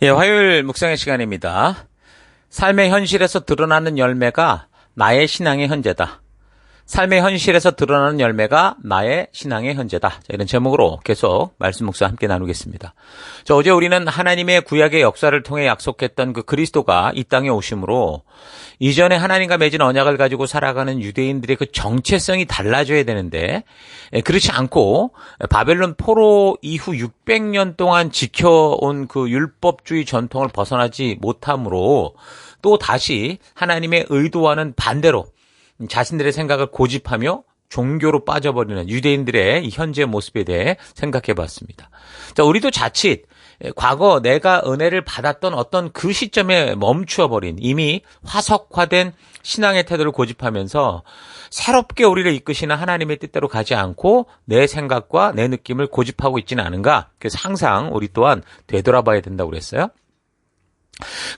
예, 화요일 묵상의 시간입니다. 삶의 현실에서 드러나는 열매가 나의 신앙의 현재다. 삶의 현실에서 드러나는 열매가 나의 신앙의 현재다. 자, 이런 제목으로 계속 말씀 묵상 함께 나누겠습니다. 자, 어제 우리는 하나님의 구약의 역사를 통해 약속했던 그 그리스도가 이 땅에 오심으로 이전에 하나님과 맺은 언약을 가지고 살아가는 유대인들의 그 정체성이 달라져야 되는데, 그렇지 않고 바벨론 포로 이후 600년 동안 지켜온 그 율법주의 전통을 벗어나지 못함으로 또 다시 하나님의 의도와는 반대로 자신들의 생각을 고집하며 종교로 빠져버리는 유대인들의 이 현재 모습에 대해 생각해 봤습니다. 자, 우리도 자칫 과거 내가 은혜를 받았던 어떤 그 시점에 멈추어버린 이미 화석화된 신앙의 태도를 고집하면서 새롭게 우리를 이끄시는 하나님의 뜻대로 가지 않고 내 생각과 내 느낌을 고집하고 있지는 않은가? 그래서 항상 우리 또한 되돌아봐야 된다고 그랬어요.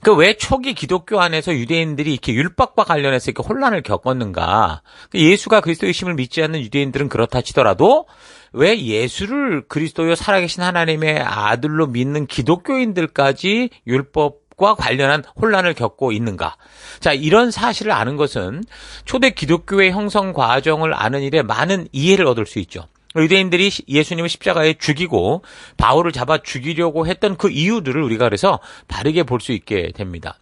그 왜 초기 기독교 안에서 유대인들이 이렇게 율법과 관련해서 이렇게 혼란을 겪었는가? 예수가 그리스도이심을 믿지 않는 유대인들은 그렇다 치더라도 왜 예수를 그리스도요 살아계신 하나님의 아들로 믿는 기독교인들까지 율법과 관련한 혼란을 겪고 있는가? 자, 이런 사실을 아는 것은 초대 기독교의 형성 과정을 아는 일에 많은 이해를 얻을 수 있죠. 유대인들이 예수님을 십자가에 죽이고 바울을 잡아 죽이려고 했던 그 이유들을 우리가 그래서 바르게 볼 수 있게 됩니다.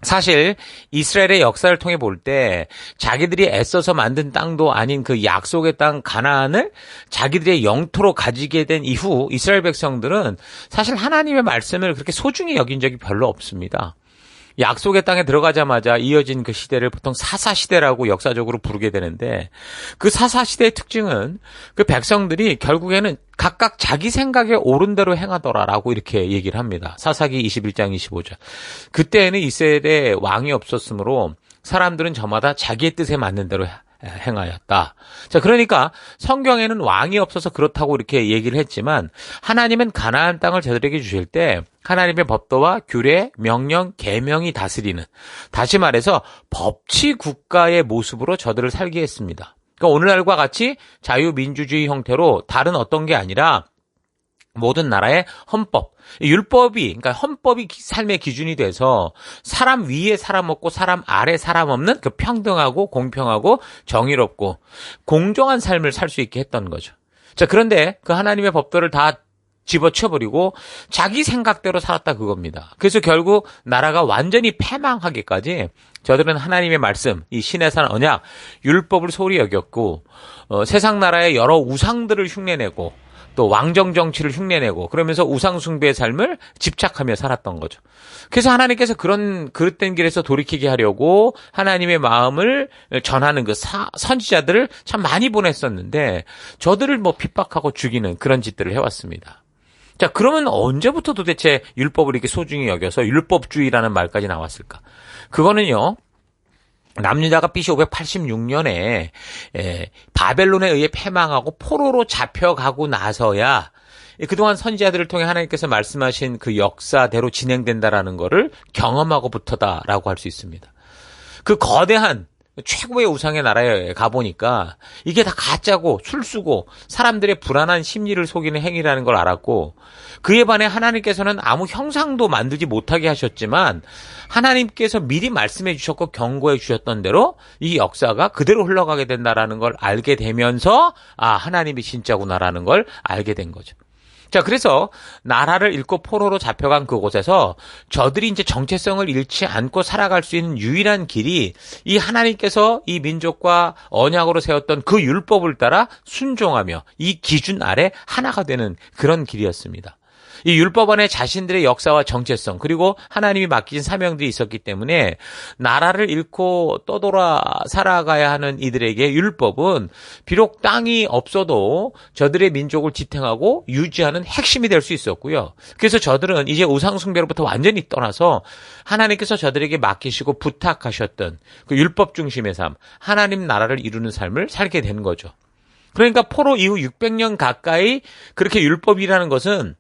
사실 이스라엘의 역사를 통해 볼 때 자기들이 애써서 만든 땅도 아닌 그 약속의 땅 가나안을 자기들의 영토로 가지게 된 이후 이스라엘 백성들은 사실 하나님의 말씀을 그렇게 소중히 여긴 적이 별로 없습니다. 약속의 땅에 들어가자마자 이어진 그 시대를 보통 사사시대라고 역사적으로 부르게 되는데, 그 사사시대의 특징은 그 백성들이 결국에는 각각 자기 생각에 옳은 대로 행하더라라고 이렇게 얘기를 합니다. 사사기 21장 25절. 그때에는 이스라엘에 왕이 없었으므로 사람들은 저마다 자기의 뜻에 맞는 대로 행하였다. 자, 그러니까 성경에는 왕이 없어서 그렇다고 이렇게 얘기를 했지만 하나님은 가나안 땅을 저들에게 주실 때 하나님의 법도와 규례, 명령, 계명이 다스리는, 다시 말해서 법치 국가의 모습으로 저들을 살게 했습니다. 그러니까 오늘날과 같이 자유민주주의 형태로 다른 어떤 게 아니라 모든 나라의 헌법, 율법이, 그러니까 헌법이 삶의 기준이 돼서 사람 위에 사람 없고 사람 아래 사람 없는 그 평등하고 공평하고 정의롭고 공정한 삶을 살 수 있게 했던 거죠. 자, 그런데 그 하나님의 법도를 다 집어쳐버리고 자기 생각대로 살았다 그겁니다. 그래서 결국 나라가 완전히 패망하기까지 저들은 하나님의 말씀, 이 신의 산 언약, 율법을 소홀히 여겼고 세상 나라의 여러 우상들을 흉내내고 또 왕정 정치를 흉내내고 그러면서 우상 숭배의 삶을 집착하며 살았던 거죠. 그래서 하나님께서 그런 그릇된 길에서 돌이키게 하려고 하나님의 마음을 전하는 그 선지자들을 참 많이 보냈었는데 저들을 핍박하고 죽이는 그런 짓들을 해왔습니다. 자, 그러면 언제부터 도대체 율법을 이렇게 소중히 여겨서 율법주의라는 말까지 나왔을까? 그거는요, 남유다가 BC 586년에 바벨론에 의해 패망하고 포로로 잡혀가고 나서야 그동안 선지자들을 통해 하나님께서 말씀하신 그 역사대로 진행된다라는 거를 경험하고부터다라고 할 수 있습니다. 그 거대한 최고의 우상의 나라에 가보니까 이게 다 가짜고 술수고 사람들의 불안한 심리를 속이는 행위라는 걸 알았고, 그에 반해 하나님께서는 아무 형상도 만들지 못하게 하셨지만 하나님께서 미리 말씀해 주셨고 경고해 주셨던 대로 이 역사가 그대로 흘러가게 된다라는 걸 알게 되면서 하나님이 진짜구나라는 걸 알게 된 거죠. 자, 그래서 나라를 잃고 포로로 잡혀간 그곳에서 저들이 이제 정체성을 잃지 않고 살아갈 수 있는 유일한 길이 이 하나님께서 이 민족과 언약으로 세웠던 그 율법을 따라 순종하며 이 기준 아래 하나가 되는 그런 길이었습니다. 이 율법 안에 자신들의 역사와 정체성 그리고 하나님이 맡기신 사명들이 있었기 때문에 나라를 잃고 떠돌아 살아가야 하는 이들에게 율법은 비록 땅이 없어도 저들의 민족을 지탱하고 유지하는 핵심이 될 수 있었고요. 그래서 저들은 이제 우상숭배로부터 완전히 떠나서 하나님께서 저들에게 맡기시고 부탁하셨던 그 율법 중심의 삶, 하나님 나라를 이루는 삶을 살게 된 거죠. 그러니까 포로 이후 600년 가까이 그렇게 율법이라는 것은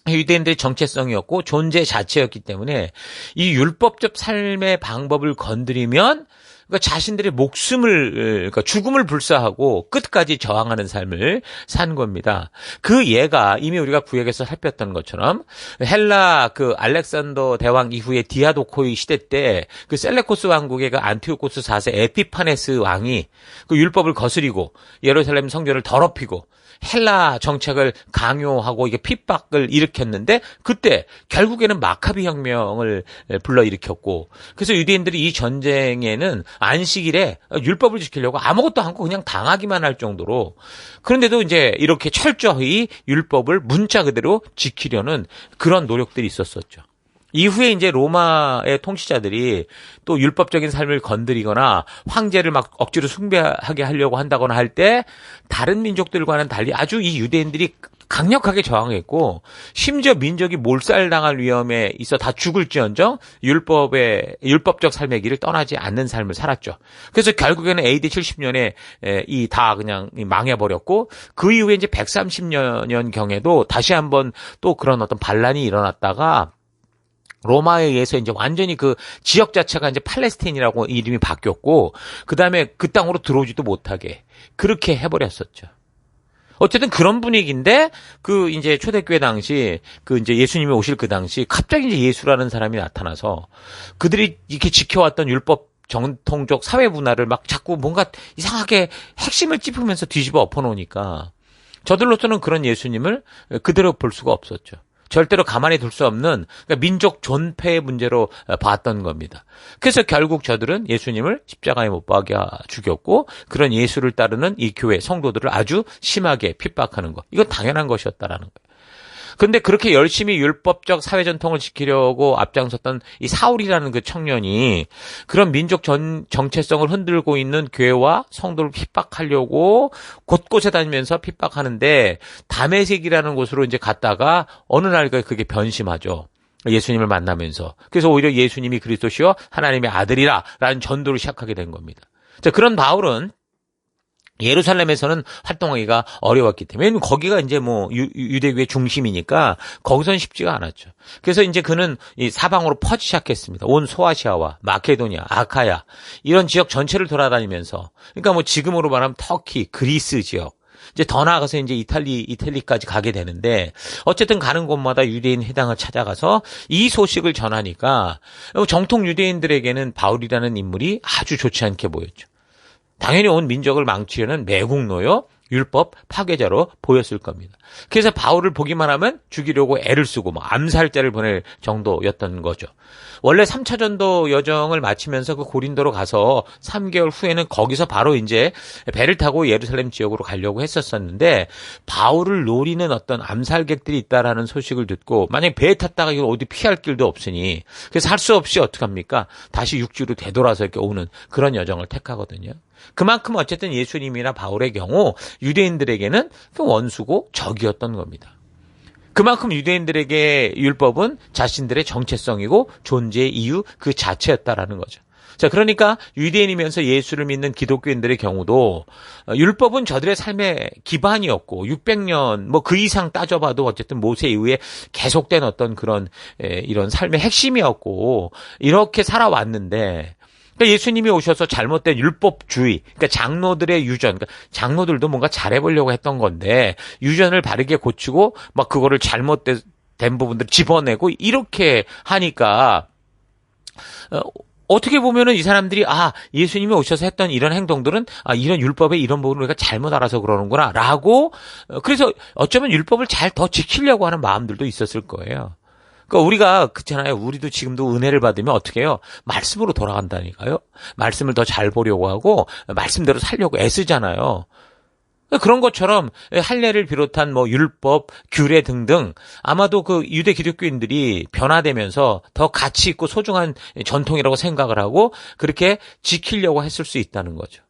유대인들의 정체성이었고 존재 자체였기 때문에 이 율법적 삶의 방법을 건드리면 그러니까 자신들의 목숨을, 그러니까 죽음을 불사하고 끝까지 저항하는 삶을 산 겁니다. 그 예가 이미 우리가 구약에서 살폈던 것처럼 헬라 그 알렉산더 대왕 이후에 디아도코의 시대 때 그 셀레코스 왕국의 그 안티오코스 4세 에피파네스 왕이 그 율법을 거스리고 예루살렘 성전을 더럽히고 헬라 정책을 강요하고 이게 핍박을 일으켰는데 그때 결국에는 마카비 혁명을 불러일으켰고 그래서 유대인들이 이 전쟁에는 안식일에 율법을 지키려고 아무것도 않고 그냥 당하기만 할 정도로 그런데도 이제 이렇게 철저히 율법을 문자 그대로 지키려는 그런 노력들이 있었었죠. 이후에 이제 로마의 통치자들이 또 율법적인 삶을 건드리거나 황제를 막 억지로 숭배하게 하려고 한다거나 할 때 다른 민족들과는 달리 아주 이 유대인들이 강력하게 저항했고 심지어 민족이 몰살당할 위험에 있어 다 죽을지언정 율법적 삶의 길을 떠나지 않는 삶을 살았죠. 그래서 결국에는 AD 70년에 이 다 그냥 망해버렸고 그 이후에 이제 130년 경에도 다시 한번 또 그런 어떤 반란이 일어났다가 로마에 의해서 이제 완전히 그 지역 자체가 이제 팔레스타인이라고 이름이 바뀌었고, 그 다음에 그 땅으로 들어오지도 못하게 그렇게 해버렸었죠. 어쨌든 그런 분위기인데, 그 이제 초대교회 당시, 그 이제 예수님이 오실 그 당시, 갑자기 이제 예수라는 사람이 나타나서 그들이 이렇게 지켜왔던 율법 정통적 사회 문화를 막 자꾸 뭔가 이상하게 핵심을 찝으면서 뒤집어 엎어놓으니까 저들로서는 그런 예수님을 그대로 볼 수가 없었죠. 절대로 가만히 둘 수 없는 그러니까 민족 존폐의 문제로 봤던 겁니다. 그래서 결국 저들은 예수님을 십자가에 못 박아 죽였고 그런 예수를 따르는 이 교회 성도들을 아주 심하게 핍박하는 것. 이건 당연한 것이었다라는 거예요. 근데 그렇게 열심히 율법적 사회 전통을 지키려고 앞장섰던 이 사울이라는 그 청년이 그런 민족 정체성을 흔들고 있는 교회와 성도를 핍박하려고 곳곳에 다니면서 핍박하는데 다메섹이라는 곳으로 이제 갔다가 어느 날 그게 변심하죠. 예수님을 만나면서. 그래서 오히려 예수님이 그리스도시요 하나님의 아들이라라는 전도를 시작하게 된 겁니다. 자, 그런 바울은 예루살렘에서는 활동하기가 어려웠기 때문에 왜냐면 거기가 이제 뭐 유대교의 중심이니까 거기선 쉽지가 않았죠. 그래서 이제 그는 이 사방으로 퍼지기 시작했습니다. 온 소아시아와 마케도니아, 아카야 이런 지역 전체를 돌아다니면서 그러니까 뭐 지금으로 말하면 터키, 그리스 지역 이제 더 나아가서 이제 이탈리까지 가게 되는데 어쨌든 가는 곳마다 유대인 회당을 찾아가서 이 소식을 전하니까 정통 유대인들에게는 바울이라는 인물이 아주 좋지 않게 보였죠. 당연히 온 민족을 망치려는 매국노요, 율법 파괴자로 보였을 겁니다. 그래서 바울을 보기만 하면 죽이려고 애를 쓰고 뭐 암살자를 보낼 정도였던 거죠. 원래 3차 전도 여정을 마치면서 그 고린도로 가서 3개월 후에는 거기서 바로 이제 배를 타고 예루살렘 지역으로 가려고 했었었는데 바울을 노리는 어떤 암살객들이 있다라는 소식을 듣고 만약에 배에 탔다가 이걸 어디 피할 길도 없으니 그래서 할 수 없이 어떡합니까? 다시 육지로 되돌아서 이렇게 오는 그런 여정을 택하거든요. 그만큼 어쨌든 예수님이나 바울의 경우 유대인들에게는 그 원수고 적이었던 겁니다. 그만큼 유대인들에게 율법은 자신들의 정체성이고 존재의 이유 그 자체였다라는 거죠. 자, 그러니까 유대인이면서 예수를 믿는 기독교인들의 경우도 율법은 저들의 삶의 기반이었고 600년 뭐 그 이상 따져봐도 어쨌든 모세 이후에 계속된 어떤 그런 이런 삶의 핵심이었고 이렇게 살아왔는데 그러니까 예수님이 오셔서 잘못된 율법주의, 그러니까 장로들의 유전, 그러니까 장로들도 뭔가 잘해보려고 했던 건데 유전을 바르게 고치고 막 그거를 잘못된 부분들 집어내고 이렇게 하니까 어떻게 보면은 이 사람들이 예수님이 오셔서 했던 이런 행동들은 이런 율법의 이런 부분을 우리가 잘못 알아서 그러는구나라고 그래서 어쩌면 율법을 잘 더 지키려고 하는 마음들도 있었을 거예요. 그러니까 우리가 그렇잖아요. 우리도 지금도 은혜를 받으면 어떻게 해요? 말씀으로 돌아간다니까요. 말씀을 더 잘 보려고 하고 말씀대로 살려고 애쓰잖아요. 그런 것처럼 할례를 비롯한 뭐 율법, 규례 등등 아마도 그 유대 기독교인들이 변화되면서 더 가치 있고 소중한 전통이라고 생각을 하고 그렇게 지키려고 했을 수 있다는 거죠.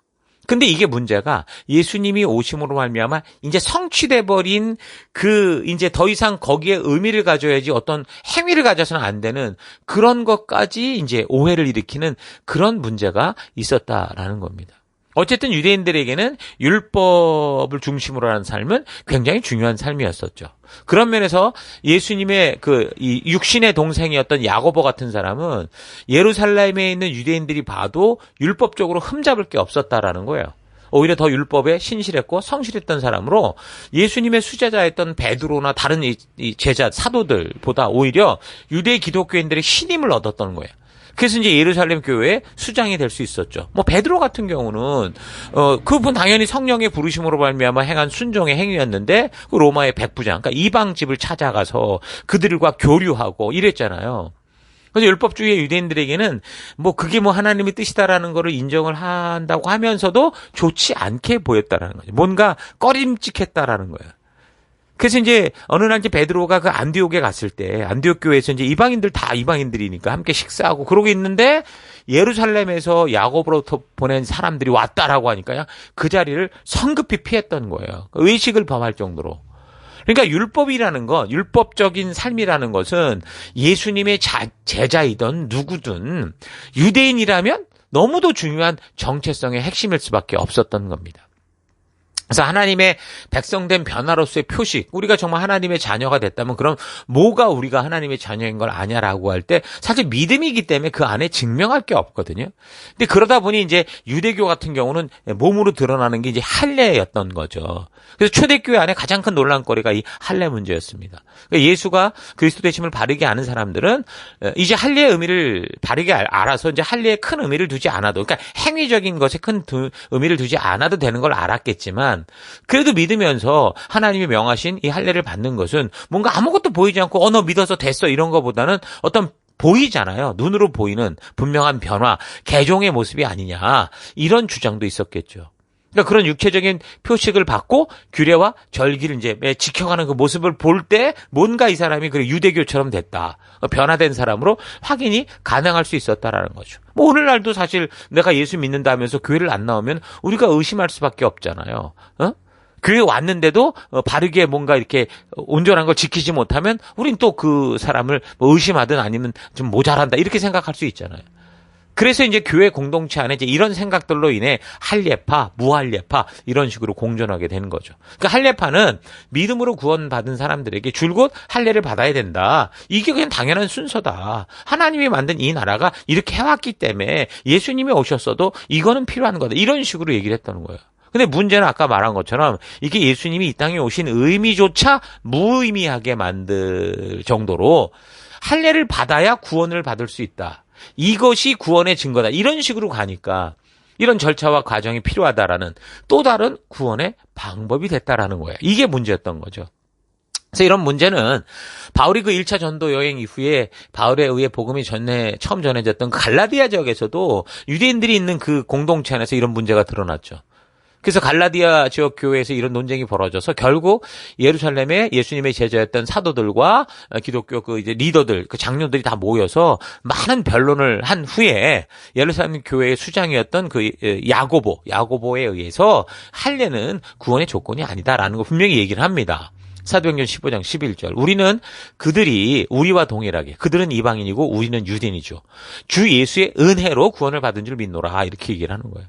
근데 이게 문제가 예수님이 오심으로 말미암아 이제 성취돼 버린 그 이제 더 이상 거기에 의미를 가져야지 어떤 행위를 가져서는 안 되는 그런 것까지 이제 오해를 일으키는 그런 문제가 있었다라는 겁니다. 어쨌든 유대인들에게는 율법을 중심으로 하는 삶은 굉장히 중요한 삶이었었죠. 그런 면에서 예수님의 이 육신의 동생이었던 야고보 같은 사람은 예루살렘에 있는 유대인들이 봐도 율법적으로 흠잡을 게 없었다라는 거예요. 오히려 더 율법에 신실했고 성실했던 사람으로 예수님의 수제자였던 베드로나 다른 이 제자 사도들보다 오히려 유대 기독교인들의 신임을 얻었던 거예요. 그래서 이제 예루살렘 교회의 수장이 될 수 있었죠. 베드로 같은 경우는 그분 당연히 성령의 부르심으로 말미암아 행한 순종의 행위였는데 그 로마의 백부장, 그러니까 이방집을 찾아가서 그들과 교류하고 이랬잖아요. 그래서 율법주의 유대인들에게는 그게 하나님의 뜻이다라는 거를 인정을 한다고 하면서도 좋지 않게 보였다라는 거죠. 뭔가 꺼림칙했다라는 거예요. 그래서 이제 어느 날 이제 베드로가 그 안디옥에 갔을 때 안디옥 교회에서 이제 이방인들 다 이방인들이니까 함께 식사하고 그러고 있는데 예루살렘에서 야고보로부터 보낸 사람들이 왔다라고 하니까요. 그 자리를 성급히 피했던 거예요. 의식을 범할 정도로. 그러니까 율법이라는 것, 율법적인 삶이라는 것은 예수님의 제자이던 누구든 유대인이라면 너무도 중요한 정체성의 핵심일 수밖에 없었던 겁니다. 그래서 하나님의 백성된 변화로서의 표식, 우리가 정말 하나님의 자녀가 됐다면 그럼 뭐가 우리가 하나님의 자녀인 걸 아냐라고 할 때 사실 믿음이기 때문에 그 안에 증명할 게 없거든요. 근데 그러다 보니 이제 유대교 같은 경우는 몸으로 드러나는 게 이제 할례였던 거죠. 그래서 초대교회 안에 가장 큰 논란거리가 이 할례 문제였습니다. 그러니까 예수가 그리스도 되심을 바르게 아는 사람들은 이제 할례의 의미를 바르게 알아서 이제 할례에 큰 의미를 두지 않아도, 그러니까 행위적인 것에 큰 의미를 두지 않아도 되는 걸 알았겠지만 그래도 믿으면서 하나님이 명하신 이 할례를 받는 것은 뭔가 아무것도 보이지 않고 너 믿어서 됐어 이런 것보다는 어떤 보이잖아요. 눈으로 보이는 분명한 변화, 개종의 모습이 아니냐 이런 주장도 있었겠죠. 그러니까 그런 육체적인 표식을 받고 규례와 절기를 이제 지켜가는 그 모습을 볼 때 뭔가 이 사람이 그래 유대교처럼 됐다. 변화된 사람으로 확인이 가능할 수 있었다라는 거죠. 오늘날도 사실 내가 예수 믿는다 하면서 교회를 안 나오면 우리가 의심할 수밖에 없잖아요. 교회 왔는데도 바르게 뭔가 이렇게 온전한 걸 지키지 못하면 우린 또 그 사람을 의심하든 아니면 좀 모자란다 이렇게 생각할 수 있잖아요. 그래서 이제 교회 공동체 안에 이제 이런 생각들로 인해 할례파, 무할례파 이런 식으로 공존하게 되는 거죠. 그러니까 할례파는 믿음으로 구원받은 사람들에게 줄곧 할례를 받아야 된다. 이게 그냥 당연한 순서다. 하나님이 만든 이 나라가 이렇게 해왔기 때문에 예수님이 오셨어도 이거는 필요한 거다. 이런 식으로 얘기를 했다는 거예요. 근데 문제는 아까 말한 것처럼 이게 예수님이 이 땅에 오신 의미조차 무의미하게 만들 정도로 할례를 받아야 구원을 받을 수 있다. 이것이 구원의 증거다. 이런 식으로 가니까 이런 절차와 과정이 필요하다라는 또 다른 구원의 방법이 됐다라는 거예요. 이게 문제였던 거죠. 그래서 이런 문제는 바울이 그 1차 전도 여행 이후에 바울에 의해 복음이 처음 전해졌던 갈라디아 지역에서도 유대인들이 있는 그 공동체 안에서 이런 문제가 드러났죠. 그래서 갈라디아 지역 교회에서 이런 논쟁이 벌어져서 결국 예루살렘에 예수님의 제자였던 사도들과 기독교 그 이제 리더들, 그 장로들이 다 모여서 많은 변론을 한 후에 예루살렘 교회의 수장이었던 그 야고보에 의해서 할례는 구원의 조건이 아니다라는 거 분명히 얘기를 합니다. 사도행전 15장 11절. 우리는 그들이 우리와 동일하게 그들은 이방인이고 우리는 유대인이죠. 주 예수의 은혜로 구원을 받은 줄 믿노라. 이렇게 얘기를 하는 거예요.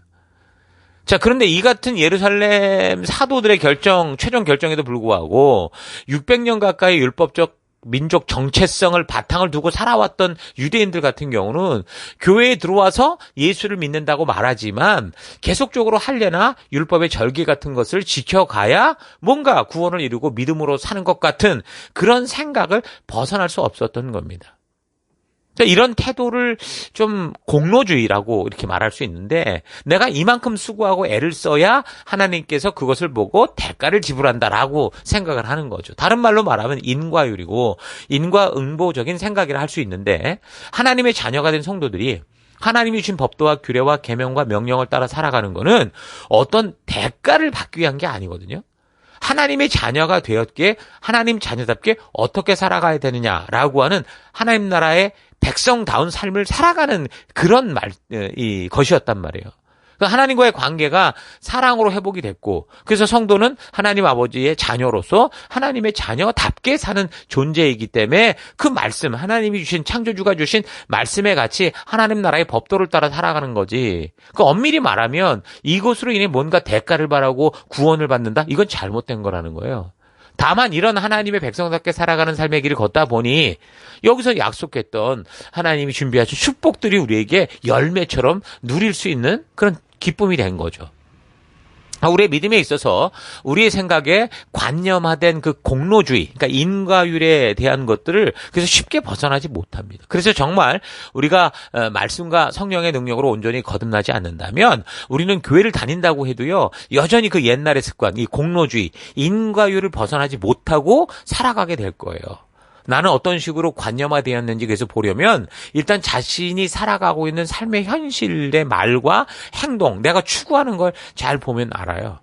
자, 그런데 이 같은 예루살렘 사도들의 최종 결정에도 불구하고 600년 가까이 율법적 민족 정체성을 바탕을 두고 살아왔던 유대인들 같은 경우는 교회에 들어와서 예수를 믿는다고 말하지만 계속적으로 할례나 율법의 절기 같은 것을 지켜가야 뭔가 구원을 이루고 믿음으로 사는 것 같은 그런 생각을 벗어날 수 없었던 겁니다. 이런 태도를 좀 공로주의라고 이렇게 말할 수 있는데 내가 이만큼 수고하고 애를 써야 하나님께서 그것을 보고 대가를 지불한다라고 생각을 하는 거죠. 다른 말로 말하면 인과율이고 인과응보적인 생각이라 할 수 있는데 하나님의 자녀가 된 성도들이 하나님이 주신 법도와 규례와 계명과 명령을 따라 살아가는 거는 어떤 대가를 받기 위한 게 아니거든요. 하나님의 자녀가 되었기에 하나님 자녀답게 어떻게 살아가야 되느냐라고 하는 하나님 나라의 백성다운 삶을 살아가는 그런 것이었단 말이에요. 하나님과의 관계가 사랑으로 회복이 됐고, 그래서 성도는 하나님 아버지의 자녀로서 하나님의 자녀답게 사는 존재이기 때문에 그 말씀, 하나님이 주신, 창조주가 주신 말씀의 가치, 하나님 나라의 법도를 따라 살아가는 거지. 엄밀히 말하면 이것으로 인해 뭔가 대가를 바라고 구원을 받는다? 이건 잘못된 거라는 거예요. 다만 이런 하나님의 백성답게 살아가는 삶의 길을 걷다 보니 여기서 약속했던 하나님이 준비하신 축복들이 우리에게 열매처럼 누릴 수 있는 그런 기쁨이 된 거죠. 우리의 믿음에 있어서 우리의 생각에 관념화된 그 공로주의, 그러니까 인과율에 대한 것들을 그래서 쉽게 벗어나지 못합니다. 그래서 정말 우리가 말씀과 성령의 능력으로 온전히 거듭나지 않는다면 우리는 교회를 다닌다고 해도요, 여전히 그 옛날의 습관, 이 공로주의, 인과율을 벗어나지 못하고 살아가게 될 거예요. 나는 어떤 식으로 관념화되었는지 그래서 보려면 일단 자신이 살아가고 있는 삶의 현실의 말과 행동, 내가 추구하는 걸 잘 보면 알아요.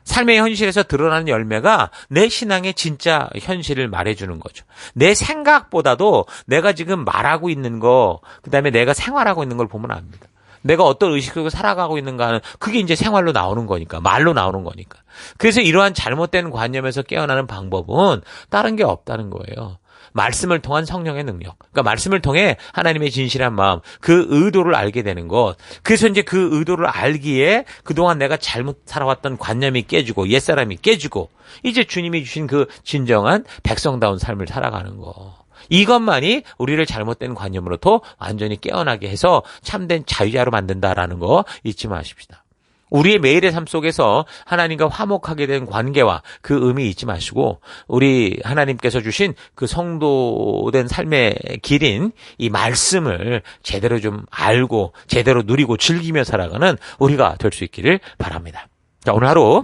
삶의 현실에서 드러나는 열매가 내 신앙의 진짜 현실을 말해주는 거죠. 내 생각보다도 내가 지금 말하고 있는 거, 그다음에 내가 생활하고 있는 걸 보면 압니다. 내가 어떤 의식 속에 살아가고 있는가 하는, 그게 이제 생활로 나오는 거니까, 말로 나오는 거니까. 그래서 이러한 잘못된 관념에서 깨어나는 방법은 다른 게 없다는 거예요. 말씀을 통한 성령의 능력. 그러니까 말씀을 통해 하나님의 진실한 마음, 그 의도를 알게 되는 것. 그래서 이제 그 의도를 알기에 그동안 내가 잘못 살아왔던 관념이 깨지고 옛사람이 깨지고 이제 주님이 주신 그 진정한 백성다운 삶을 살아가는 거. 이것만이 우리를 잘못된 관념으로부터 완전히 깨어나게 해서 참된 자유자로 만든다라는 거 잊지 마십시다. 우리의 매일의 삶 속에서 하나님과 화목하게 된 관계와 그 의미 잊지 마시고 우리 하나님께서 주신 그 성도된 삶의 길인 이 말씀을 제대로 좀 알고 제대로 누리고 즐기며 살아가는 우리가 될 수 있기를 바랍니다. 자, 오늘 하루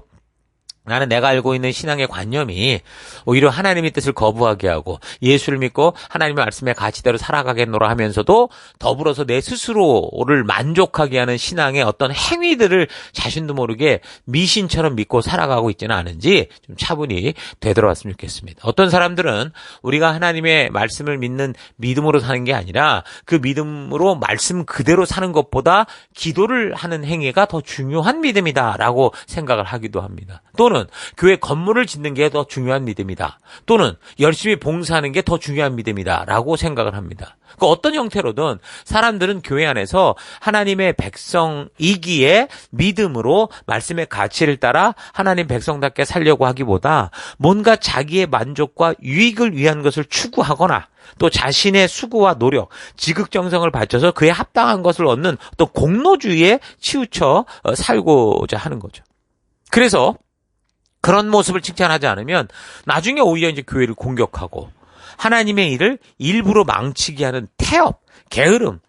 나는 내가 알고 있는 신앙의 관념이 오히려 하나님의 뜻을 거부하게 하고 예수를 믿고 하나님의 말씀의 가치대로 살아가겠노라 하면서도 더불어서 내 스스로를 만족하게 하는 신앙의 어떤 행위들을 자신도 모르게 미신처럼 믿고 살아가고 있지는 않은지 좀 차분히 되돌아봤으면 좋겠습니다. 어떤 사람들은 우리가 하나님의 말씀을 믿는 믿음으로 사는 게 아니라 그 믿음으로 말씀 그대로 사는 것보다 기도를 하는 행위가 더 중요한 믿음이다라고 생각을 하기도 합니다. 또는 교회 건물을 짓는 게 더 중요한 믿음이다. 또는 열심히 봉사하는 게 더 중요한 믿음이다. 라고 생각을 합니다. 그 어떤 형태로든 사람들은 교회 안에서 하나님의 백성이기에 믿음으로 말씀의 가치를 따라 하나님 백성답게 살려고 하기보다 뭔가 자기의 만족과 유익을 위한 것을 추구하거나 또 자신의 수고와 노력, 지극정성을 바쳐서 그에 합당한 것을 얻는 또 공로주의에 치우쳐 살고자 하는 거죠. 그래서 그런 모습을 칭찬하지 않으면 나중에 오히려 이제 교회를 공격하고 하나님의 일을 일부러 망치게 하는 태업, 게으름,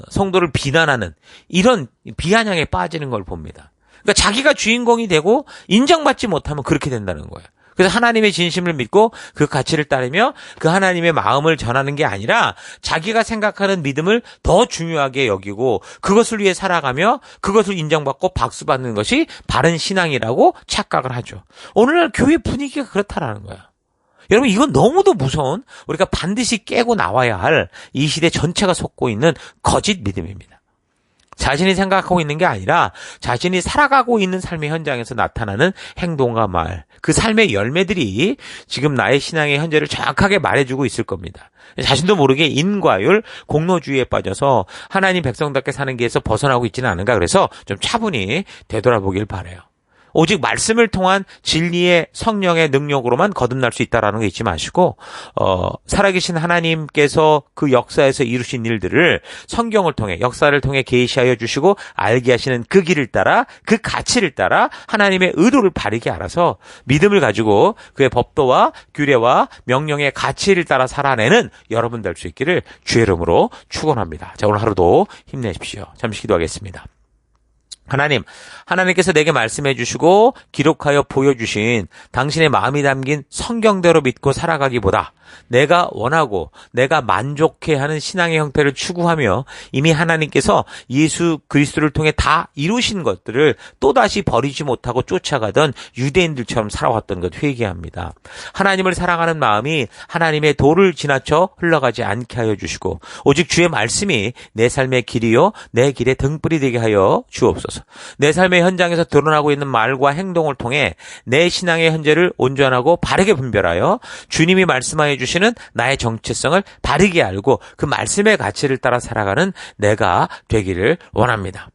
성도를 비난하는 이런 비아냥에 빠지는 걸 봅니다. 그러니까 자기가 주인공이 되고 인정받지 못하면 그렇게 된다는 거예요. 그래서 하나님의 진심을 믿고 그 가치를 따르며 그 하나님의 마음을 전하는 게 아니라 자기가 생각하는 믿음을 더 중요하게 여기고 그것을 위해 살아가며 그것을 인정받고 박수받는 것이 바른 신앙이라고 착각을 하죠. 오늘날 교회 분위기가 그렇다라는 거야. 여러분 이건 너무도 무서운 우리가 반드시 깨고 나와야 할 이 시대 전체가 속고 있는 거짓 믿음입니다. 자신이 생각하고 있는 게 아니라 자신이 살아가고 있는 삶의 현장에서 나타나는 행동과 말, 그 삶의 열매들이 지금 나의 신앙의 현재를 정확하게 말해주고 있을 겁니다. 자신도 모르게 인과율, 공로주의에 빠져서 하나님 백성답게 사는 길에서 벗어나고 있지는 않은가 그래서 좀 차분히 되돌아보길 바라요. 오직 말씀을 통한 진리의 성령의 능력으로만 거듭날 수 있다라는 거 잊지 마시고 살아계신 하나님께서 그 역사에서 이루신 일들을 성경을 통해 역사를 통해 계시하여 주시고 알게 하시는 그 길을 따라 그 가치를 따라 하나님의 의도를 바르게 알아서 믿음을 가지고 그의 법도와 규례와 명령의 가치를 따라 살아내는 여러분 될 수 있기를 주의 이름으로 축원합니다. 자, 오늘 하루도 힘내십시오. 잠시 기도하겠습니다. 하나님께서 내게 말씀해 주시고 기록하여 보여주신 당신의 마음이 담긴 성경대로 믿고 살아가기보다 내가 원하고 내가 만족해하는 신앙의 형태를 추구하며 이미 하나님께서 예수 그리스도를 통해 다 이루신 것들을 또다시 버리지 못하고 쫓아가던 유대인들처럼 살아왔던 것 회개합니다. 하나님을 사랑하는 마음이 하나님의 도를 지나쳐 흘러가지 않게 하여 주시고 오직 주의 말씀이 내 삶의 길이요 내 길의 등불이 되게 하여 주옵소서. 내 삶의 현장에서 드러나고 있는 말과 행동을 통해 내 신앙의 현재를 온전하고 바르게 분별하여 주님이 말씀하여 주시는 나의 정체성을 바르게 알고 그 말씀의 가치를 따라 살아가는 내가 되기를 원합니다.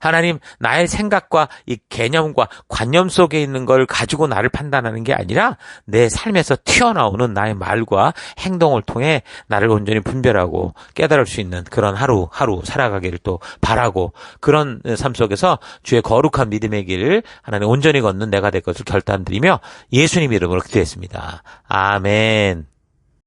하나님, 나의 생각과 이 개념과 관념 속에 있는 걸 가지고 나를 판단하는 게 아니라 내 삶에서 튀어나오는 나의 말과 행동을 통해 나를 온전히 분별하고 깨달을 수 있는 그런 하루하루 살아가기를 또 바라고 그런 삶 속에서 주의 거룩한 믿음의 길을 하나님 온전히 걷는 내가 될 것을 결단드리며 예수님 이름으로 기도했습니다. 아멘.